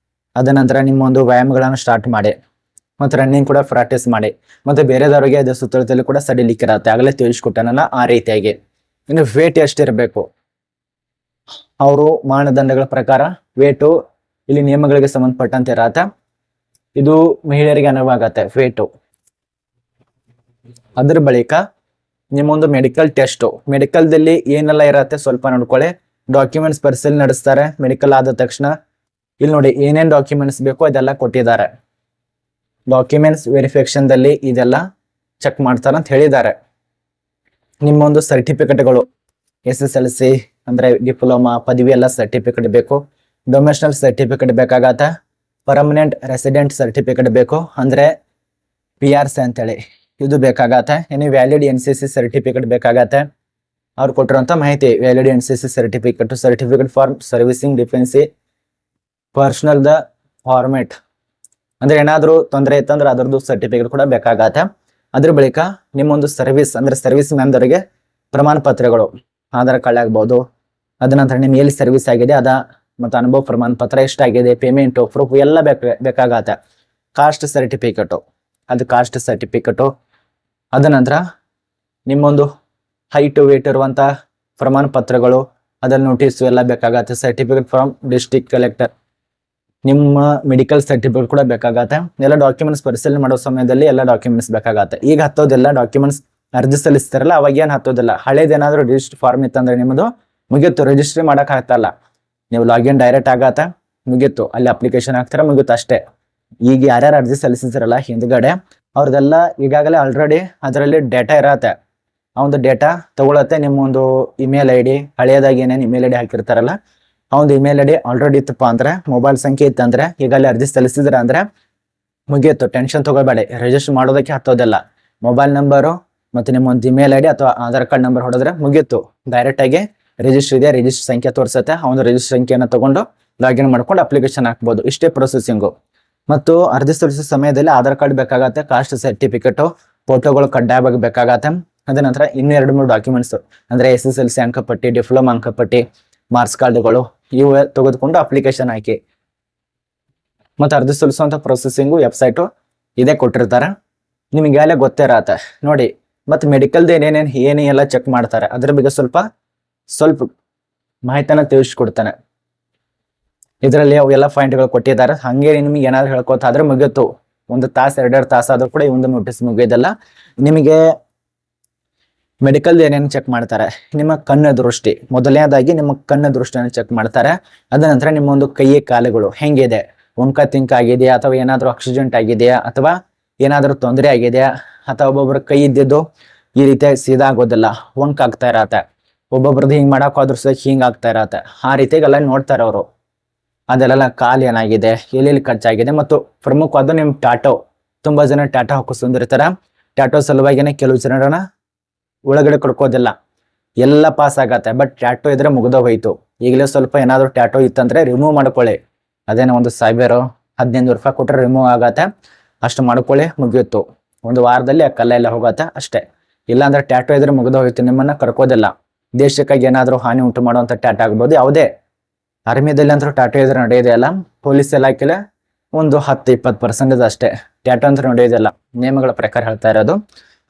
ಅದ ನಂತರ ನಿಮ್ಮ ಒಂದು ವ್ಯಾಯಾಮಗಳನ್ನು ಸ್ಟಾರ್ಟ್ ಮಾಡಿ, ಮತ್ತು ರನ್ನಿಂಗ್ ಕೂಡ ಪ್ರಾಕ್ಟೀಸ್ ಮಾಡಿ. ಮತ್ತೆ ಬೇರೆದವರಿಗೆ ಎದೆ ಸುತ್ತಳತೆಯಲ್ಲಿ ಕೂಡ ಸಡಿಲಿಕ್ಕೆ ಇರತ್ತೆ, ಆಗಲೇ ತಿಳಿಸ್ಕೊಟ್ಟನಲ್ಲ ಆ ರೀತಿಯಾಗಿ. ಇನ್ನು ವೇಟ್ ಎಷ್ಟಿರಬೇಕು, ಅವರು ಮಾನದಂಡಗಳ ಪ್ರಕಾರ ವೇಟು ಇಲ್ಲಿ ನಿಯಮಗಳಿಗೆ ಸಂಬಂಧಪಟ್ಟಂತೆ ಇರತ್ತೆ. ಇದು ಮಹಿಳೆಯರಿಗೆ ಅನುವಾಗತ್ತೆ ವೇಟು. ಅದ್ರ ಬಳಿಕ ನಿಮ್ಮೊಂದು ಮೆಡಿಕಲ್ ಟೆಸ್ಟ್, ಮೆಡಿಕಲ್ದಲ್ಲಿ ಏನೆಲ್ಲ ಇರತ್ತೆ ಸ್ವಲ್ಪ ನೋಡ್ಕೊಳ್ಳಿ. ಡಾಕ್ಯುಮೆಂಟ್ಸ್ ಪರಿಶೀಲನೆ ನಡೆಸ್ತಾರೆ ಮೆಡಿಕಲ್ ಆದ ತಕ್ಷಣ. ಇಲ್ಲಿ ನೋಡಿ ಏನೇನ್ ಡಾಕ್ಯುಮೆಂಟ್ಸ್ ಬೇಕು ಅದೆಲ್ಲ ಕೊಟ್ಟಿದ್ದಾರೆ. ಡಾಕ್ಯುಮೆಂಟ್ಸ್ ವೆರಿಫಿಕೇಶನ್ದಲ್ಲಿ ಇದೆಲ್ಲ ಚೆಕ್ ಮಾಡ್ತಾರ ಅಂತ ಹೇಳಿದ್ದಾರೆ. ನಿಮ್ಮೊಂದು ಸರ್ಟಿಫಿಕೇಟ್ಗಳು SSLC ಅಂದ್ರೆ ಡಿಪ್ಲೊಮಾ, ಪದವಿ ಎಲ್ಲ ಸರ್ಟಿಫಿಕೇಟ್ ಬೇಕು. ಡೊಮೆಸ್ಟಲ್ ಸರ್ಟಿಫಿಕೇಟ್ ಬೇಕಾಗತ್ತೆ. ಪರ್ಮನೆಂಟ್ ರೆಸಿಡೆಂಟ್ ಸರ್ಟಿಫಿಕೇಟ್ ಬೇಕು, ಅಂದ್ರೆ PRC ಅಂತೇಳಿ ಇದು ಬೇಕಾಗತ್ತೆ. ಇನ್ನು ವ್ಯಾಲಿಡ್ NCC ಸರ್ಟಿಫಿಕೇಟ್ ಬೇಕಾಗತ್ತೆ. ಅವ್ರು ಕೊಟ್ಟಿರುವಂತ ಮಾಹಿತಿ valid NCC certificate, certificate for servicing defence personnel the format, ಅಂದ್ರೆ ಏನಾದ್ರು ತೊಂದರೆ ಇತ್ತಂದ್ರೆ ಅದರದ್ದು ಸರ್ಟಿಫಿಕೇಟ್ ಕೂಡ ಬೇಕಾಗತ್ತೆ. ಅದ್ರ ಬಳಿಕ ನಿಮ್ಮೊಂದು ಸರ್ವಿಸ್ ಅಂದ್ರೆ ಸರ್ವಿಸ್ ಮ್ಯಾನ್ದವರಿಗೆ ಪ್ರಮಾಣ ಪತ್ರಗಳು, ಆಧಾರ್ ಕಾರ್ಡ್ ಆಗ್ಬೋದು. ಅದ ನಂತರ ನಿಮ್ಗೆ ಎಲ್ಲಿ ಸರ್ವಿಸ್ ಆಗಿದೆ ಅದ, ಮತ್ತು ಅನುಭವ ಪ್ರಮಾಣ ಪತ್ರ ಎಷ್ಟಾಗಿದೆ, ಪೇಮೆಂಟು ಪ್ರೂಫ್ ಎಲ್ಲ ಬೇಕಾಗತ್ತೆ. ಕಾಸ್ಟ್ ಸರ್ಟಿಫಿಕೇಟು, ಅದು ಕಾಸ್ಟ್ ಸರ್ಟಿಫಿಕೇಟು. ಅದ ನಂತರ ನಿಮ್ಮೊಂದು ಹೈಟ್ ವೇಟ್ ಇರುವಂತ ಪ್ರಮಾಣ ಪತ್ರಗಳು, ಅದರ ನೋಟಿಸ್ ಎಲ್ಲ ಬೇಕಾಗತ್ತೆ. ಸರ್ಟಿಫಿಕೇಟ್ ಫ್ರಮ್ ಡಿಸ್ಟ್ರಿಕ್ಟ್ ಕಲೆಕ್ಟರ್, ನಿಮ್ಮ ಮೆಡಿಕಲ್ ಸರ್ಟಿಫಿಕೇಟ್ ಕೂಡ ಬೇಕಾಗತ್ತೆ. ಎಲ್ಲ ಡಾಕ್ಯುಮೆಂಟ್ಸ್ ಪರಿಶೀಲನೆ ಮಾಡೋ ಸಮಯದಲ್ಲಿ ಎಲ್ಲ ಡಾಕ್ಯುಮೆಂಟ್ಸ್ ಬೇಕಾಗತ್ತೆ. ಈಗ ಹತ್ತೋದೆಲ್ಲ ಡಾಕ್ಯುಮೆಂಟ್ಸ್ ಅರ್ಜಿ ಸಲ್ಲಿಸ್ತಾರಲ್ಲ ಅವಾಗ ಏನ್ ಹತ್ತೋದಿಲ್ಲ. ಹಳೇದೇನಾದ್ರೂ ರಿಜಿಸ್ಟರ್ ಫಾರ್ಮ್ ಇತ್ತಂದ್ರೆ ನಿಮ್ಮದು ಮುಗಿತ್ತು, ರಿಜಿಸ್ಟ್ರಿ ಮಾಡಕ್ ಆಗ್ತಲ್ಲ. ನೀವು ಲಾಗಿನ್ ಡೈರೆಕ್ಟ್ ಆಗತ್ತೆ, ಮುಗೀತು, ಅಲ್ಲಿ ಅಪ್ಲಿಕೇಶನ್ ಹಾಕ್ತಾರ, ಮುಗೀತು ಅಷ್ಟೇ. ಈಗ ಯಾರ್ಯಾರು ಅರ್ಜಿ ಸಲ್ಲಿಸಿದ್ರಲ್ಲ ಹಿಂದ್ಗಡೆ ಅವ್ರದೆಲ್ಲ ಈಗಾಗಲೇ ಆಲ್ರೆಡಿ ಅದರಲ್ಲಿ ಡೇಟಾ ಇರತ್ತೆ. ಆ ಒಂದು ಡೇಟಾ ತಗೊಳತ್ತೆ. ನಿಮ್ಮ ಒಂದು ಇಮೇಲ್ ID, ಹಳೆಯದಾಗಿ ಏನೇನು ಇಮೇಲ್ ID ಹಾಕಿರ್ತಾರಲ್ಲ ಆ ಒಂದು ಇಮೇಲ್ ID ಆಲ್ರೆಡಿ ಇತ್ತಪ್ಪ ಅಂದ್ರೆ, ಮೊಬೈಲ್ ಸಂಖ್ಯೆ ಇತ್ತಂದ್ರೆ, ಈಗಲೇ ಅರ್ಜಿ ಸಲ್ಲಿಸಿದ್ರ ಅಂದ್ರೆ ಮುಗಿಯಿತು, ಟೆನ್ಷನ್ ತಗೋಬೇಡಿ. ರಿಜಿಸ್ಟರ್ ಮಾಡೋದಕ್ಕೆ ಹತ್ತೋದಿಲ್ಲ. ಮೊಬೈಲ್ ನಂಬರು ಮತ್ತೆ ನಿಮ್ಮ ಒಂದು ಇಮೇಲ್ ID ಅಥವಾ ಆಧಾರ್ ಕಾರ್ಡ್ ನಂಬರ್ ಹೊಡೆದ್ರೆ ಮುಗೀತು, ಡೈರೆಕ್ಟ್ ಆಗಿ ರಿಜಿಸ್ಟರ್ ಇದೆ, ರಿಜಿಸ್ಟರ್ ಸಂಖ್ಯೆ ತೋರಿಸುತ್ತೆ. ಆ ಒಂದು ರಿಜಿಸ್ಟರ್ ಸಂಖ್ಯೆಯನ್ನು ತಗೊಂಡು ಲಾಗಿನ್ ಮಾಡ್ಕೊಂಡು ಅಪ್ಲಿಕೇಶನ್ ಹಾಕ್ಬೋದು. ಇಷ್ಟೇ ಪ್ರೊಸೆಸಿಂಗು. ಮತ್ತು ಅರ್ಜಿ ಸಲ್ಲಿಸೋ ಸಮಯದಲ್ಲಿ ಆಧಾರ್ ಕಾರ್ಡ್ ಬೇಕಾಗತ್ತೆ, ಕಾಸ್ಟ್ ಸರ್ಟಿಫಿಕೇಟು, ಫೋಟೋಗಳು ಕಡ್ಡಾಯವಾಗಿ ಬೇಕಾಗತ್ತೆ. ಅದ ನಂತರ ಇನ್ನೂ 2-3 ಡಾಕ್ಯುಮೆಂಟ್ಸ್ ಅಂದ್ರೆ SSLC ಅಂಕಪಟ್ಟಿ, ಡಿಪ್ಲೊಮಾ ಅಂಕಪಟ್ಟಿ, ಮಾರ್ಕ್ಸ್ ಕಾರ್ಡ್ಗಳು ಇವು ತೆಗೆದುಕೊಂಡು ಅಪ್ಲಿಕೇಶನ್ ಹಾಕಿ. ಮತ್ತು ಅರ್ಜಿ ಸಲ್ಲಿಸುವಂತ ಪ್ರೊಸೆಸಿಂಗು ವೆಬ್ಸೈಟು ಇದೇ ಕೊಟ್ಟಿರ್ತಾರೆ, ನಿಮಗೆ ಗೊತ್ತೇ ಇರತ್ತೆ ನೋಡಿ. ಮತ್ತು ಮೆಡಿಕಲ್ದು ಏನೇನೆಲ್ಲ ಚೆಕ್ ಮಾಡ್ತಾರೆ ಅದ್ರ ಬಗ್ಗೆ ಸ್ವಲ್ಪ ಮಾಹಿತಿನ ತಿಳಿಸ್ಕೊಡ್ತಾನೆ. ಇದರಲ್ಲಿ ಅವೆಲ್ಲ ಪಾಯಿಂಟ್ಗಳು ಕೊಟ್ಟಿದ್ದಾರೆ. ಹಂಗೆ ನಿಮಗೆ ಏನಾದ್ರು ಹೇಳ್ಕೊತಾದ್ರೆ ಮುಗಿತು, 1 ತಾಸು 2 ತಾಸು ಆದ್ರೂ ಕೂಡ ಈ ಒಂದು ನೋಟಿಸ್ ಮುಗಿಯೋದಲ್ಲ. ನಿಮಗೆ ಮೆಡಿಕಲ್ ಏನೇನು ಚೆಕ್ ಮಾಡ್ತಾರೆ, ನಿಮ್ಮ ಕಣ್ಣು ದೃಷ್ಟಿ, ಮೊದಲನೇದಾಗಿ ನಿಮ್ಮ ಕಣ್ಣು ದೃಷ್ಟಿಯನ್ನು ಚೆಕ್ ಮಾಡ್ತಾರೆ. ಅದ ನಂತರ ನಿಮ್ಮ ಒಂದು ಕೈ ಕಾಲುಗಳು ಹೆಂಗಿದೆ, ಒಂಕ ತಿಂಕ ಆಗಿದೆಯಾ, ಅಥವಾ ಏನಾದರೂ ಆಕ್ಸಿಡೆಂಟ್ ಆಗಿದೆಯಾ, ಅಥವಾ ಏನಾದರೂ ತೊಂದರೆ ಆಗಿದೆಯಾ, ಅಥವಾ ಒಬ್ಬೊಬ್ರ ಕೈ ಇದ್ದಿದ್ದು ಈ ರೀತಿ ಸೀದಾ ಆಗೋದಿಲ್ಲ, ಒಂಕ್ ಆಗ್ತಾ ಇರತ್ತೆ, ಒಬ್ಬೊಬ್ರದ್ದು ಹಿಂಗ್ ಮಾಡಕ್ ಹೋದ್ರು ಸಹ ಹಿಂಗ್ ಆಗ್ತಾ ಇರತ್ತೆ. ಆ ರೀತಿಗೆಲ್ಲ ನೋಡ್ತಾರೆ ಅವರು. ಅದೆಲ್ಲ ಕಾಲು ಏನಾಗಿದೆ, ಎಲ್ಲೆಲ್ಲಿ ಕಚ್ಚಾಗಿದೆ, ಮತ್ತು ಪ್ರಮುಖವಾದ ನಿಮ್ ಟ್ಯಾಟೋ. ತುಂಬಾ ಜನ ಟ್ಯಾಟೋ ಹಾಕಿಸ್ಕೊಂಡಿರ್ತಾರ. ಟ್ಯಾಟೋ ಸಲುವಾಗಿನೇ ಕೆಲವು ಜನರನ್ನ ಒಳಗಡೆ ಕೊಡ್ಕೋದಿಲ್ಲ, ಎಲ್ಲ ಪಾಸ್ ಆಗತ್ತೆ. ಬಟ್ ಟ್ಯಾಟೋ ಇದ್ರೆ ಮುಗ್ದ ಹೋಯ್ತು. ಈಗಲೇ ಸ್ವಲ್ಪ ಏನಾದ್ರು ಟ್ಯಾಟೋ ಇತ್ತಂದ್ರೆ ರಿಮೂವ್ ಮಾಡ್ಕೊಳ್ಳಿ. ಅದೇನೋ ಒಂದು 1000-1500 ರೂಪಾಯಿ ಕೊಟ್ರೆ ರಿಮೂವ್ ಆಗತ್ತೆ. ಅಷ್ಟು ಮಾಡ್ಕೊಳ್ಳಿ, ಮುಗಿಯುತ್ತು. ಒಂದು ವಾರದಲ್ಲಿ ಆ ಕಲ್ಲೆಲ್ಲ ಹೋಗತ್ತೆ ಅಷ್ಟೇ. ಇಲ್ಲಾಂದ್ರೆ ಟ್ಯಾಟೋ ಇದ್ರೆ ಮುಗ್ದ ಹೋಯ್ತು, ನಿಮ್ಮನ್ನ ಕರ್ಕೋದಿಲ್ಲ. ದೇಶಕ್ಕಾಗಿ ಏನಾದ್ರೂ ಹಾನಿ ಉಂಟು ಮಾಡುವಂತ ಟ್ಯಾಟೋ ಆಗ್ಬೋದು. ಯಾವುದೇ ಆರ್ಮಿದಲ್ಲಿ ಅಂತೂ ಟ್ಯಾಟೋ ಇದ್ರೆ ನಡೆಯೋದಿಲ್ಲ. ಪೊಲೀಸ್ ಇಲಾಖೆಲೆ ಒಂದು 10-20% ಅಷ್ಟೇ. ಟ್ಯಾಟೋ ಅಂತ ನಡೆಯೋದಿಲ್ಲ, ನಿಯಮಗಳ ಪ್ರಕಾರ ಹೇಳ್ತಾ ಇರೋದು.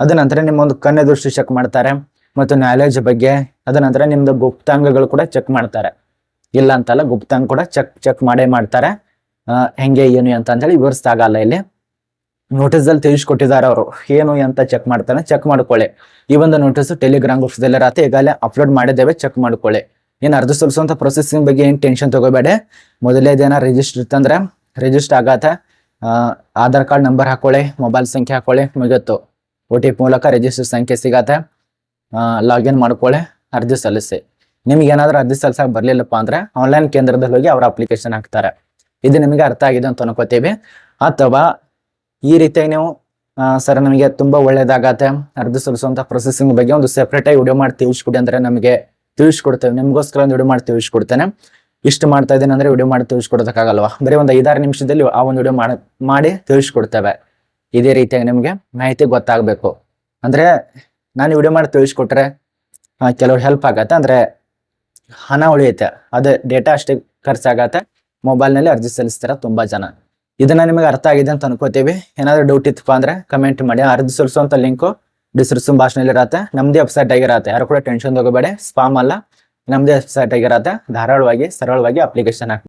ಅದ ನಂತರ ನಿಮ್ಮ ಒಂದು ಕಣ್ಣು ದೃಷ್ಟಿ ಚೆಕ್ ಮಾಡ್ತಾರೆ, ಮತ್ತು ನಾಲೆಜ್ ಬಗ್ಗೆ. ಅದ ನಂತರ ನಿಮ್ದು ಗುಪ್ತಾಂಗಗಳು ಕೂಡ ಚೆಕ್ ಮಾಡ್ತಾರೆ. ಇಲ್ಲ ಅಂತಲ್ಲ, ಗುಪ್ತಾಂಗ ಕೂಡ ಚೆಕ್ ಮಾಡೇ ಮಾಡ್ತಾರೆ. ಹೆಂಗೆ ಏನು ಅಂತ ಹೇಳಿ ವಿವರಿಸ್ದಾಗಲ್ಲ. ಇಲ್ಲಿ ನೋಟಿಸ್ ಅಲ್ಲಿ ತಿಳಿಸ್ಕೊಟ್ಟಿದ್ದಾರೆ ಅವರು, ಏನು ಅಂತ ಚೆಕ್ ಮಾಡ್ತಾರೆ. ಚೆಕ್ ಮಾಡ್ಕೊಳ್ಳಿ. ಈ ಒಂದು ನೋಟಿಸ್ ಟೆಲಿಗ್ರಾಮ್ ಗ್ರೂಪ್ಸ್ದಲ್ಲಿ ರಾತ್ರಿ ಈಗಾಗಲೇ ಅಪ್ಲೋಡ್ ಮಾಡಿದ್ದೇವೆ, ಚೆಕ್ ಮಾಡ್ಕೊಳ್ಳಿ. ಏನ್ ಅರ್ಜಿ ಸಲ್ಲಿಸುವಂತ ಪ್ರೊಸೆಸಿಂಗ್ ಬಗ್ಗೆ ಏನ್ ಟೆನ್ಷನ್ ತಗೋಬೇಡಿ. ಮೊದಲೇದೇನ ರಿಜಿಸ್ಟರ್ ಇತ್ತಂದ್ರೆ ರಿಜಿಸ್ಟರ್ ಆಗತ್ತೆ. ಆಧಾರ್ ಕಾರ್ಡ್ ನಂಬರ್ ಹಾಕೊಳ್ಳಿ, ಮೊಬೈಲ್ ಸಂಖ್ಯೆ ಹಾಕೊಳ್ಳಿ, ಮುಗಿಯುತ್ತು. OTP ಮೂಲಕ ರಿಜಿಸ್ಟರ್ ಸಂಖ್ಯೆ ಸಿಗತ್ತೆ. ಲಾಗಿನ್ ಮಾಡ್ಕೊಳ್ಳಿ, ಅರ್ಜಿ ಸಲ್ಲಿಸಿ. ನಿಮ್ಗೆ ಏನಾದ್ರೂ ಅರ್ಜಿ ಸಲ್ಲಿಸಕ್ ಬರ್ಲಿಲ್ಲಪ್ಪ ಅಂದ್ರೆ ಆನ್ಲೈನ್ ಕೇಂದ್ರದಲ್ಲಿ ಹೋಗಿ ಅವ್ರ ಅಪ್ಲಿಕೇಶನ್ ಹಾಕ್ತಾರೆ. ಇದು ನಿಮಗೆ ಅರ್ಥ ಆಗಿದೆ ಅಂತ ಅನ್ಕೋತೀವಿ. ಅಥವಾ ಈ ರೀತಿಯಾಗಿ ನೀವು ಸರ್ ನಮಗೆ ತುಂಬಾ ಒಳ್ಳೇದಾಗತ್ತೆ, ಅರ್ಜಿ ಸಲ್ಲಿಸುವಂತ ಪ್ರೊಸೆಸಿಂಗ್ ಬಗ್ಗೆ ಒಂದು ಸೆಪರೇಟ್ ಆಗಿ ವಿಡಿಯೋ ಮಾಡಿ ತಿಳಿಸ್ಕೊಡಿ ಅಂದ್ರೆ ನಮಗೆ ತಿಳಿಸ್ಕೊಡ್ತೇವೆ. ನಿಮ್ಗೋಸ್ಕರ ಒಂದು ವಿಡಿಯೋ ಮಾಡಿ ತಿಳಿಸ್ಕೊಡ್ತೇನೆ. ಇಷ್ಟು ಮಾಡ್ತಾ ಇದ್ದೇನೆ ಅಂದ್ರೆ ವಿಡಿಯೋ ಮಾಡಿ ತಿಳಿಸ್ಕೊಡೋದಕ್ಕಾಗಲ್ವಾ? ಬರೀ ಒಂದು 5-6 ನಿಮಿಷದಲ್ಲಿ ಆ ಒಂದು ವಿಡಿಯೋ ಮಾಡಿ ತಿಳಿಸ್ಕೊಡ್ತೇವೆ. ಇದೇ ರೀತಿಯಾಗಿ ನಿಮಗೆ ಮಾಹಿತಿ ಗೊತ್ತಾಗಬೇಕು ಅಂದ್ರೆ ನಾನು ವಿಡಿಯೋ ಮಾಡಿ ತಿಳಿಸ್ಕೊಟ್ರೆ ಕೆಲವು ಹೆಲ್ಪ್ ಆಗತ್ತೆ. ಅಂದ್ರೆ ಹಣ ಉಳಿಯುತ್ತೆ, ಅದೇ ಡೇಟಾ ಅಷ್ಟೇ ಖರ್ಚಾಗತ್ತೆ. ಮೊಬೈಲ್ನಲ್ಲಿ ಅರ್ಜಿ ಸಲ್ಲಿಸ್ತಾರ ತುಂಬಾ ಜನ. ಇದನ್ನ ನಿಮಗೆ ಅರ್ಥ ಆಗಿದೆ ಅಂತ ಅನ್ಕೋತೀವಿ. ಏನಾದ್ರು ಡೌಟ್ ಇತ್ತಪ್ಪ ಅಂದ್ರೆ ಕಮೆಂಟ್ ಮಾಡಿ. ಅರ್ಜಿ ಸಲ್ಲಿಸುವಂತ ಲಿಂಕು ಡಿಸ್ಕ್ರಿಪ್ಷನ್ ಬಾಕ್ಸ್ನಲ್ಲಿ ಇರತ್ತೆ. ನಮ್ದೇ ವೆಬ್ಸೈಟ್ ಆಗಿರತ್ತೆ, ಯಾರು ಕೂಡ ಟೆನ್ಷನ್ ತಗೋಬೇಡಿ. ಸ್ಪಾಮ್ ಅಲ್ಲ, ನಮ್ದೇ ವೆಬ್ಸೈಟ್ ಆಗಿರತ್ತೆ. ಧಾರಾಳವಾಗಿ ಸರಳವಾಗಿ ಅಪ್ಲಿಕೇಶನ್ ಹಾಕಿ.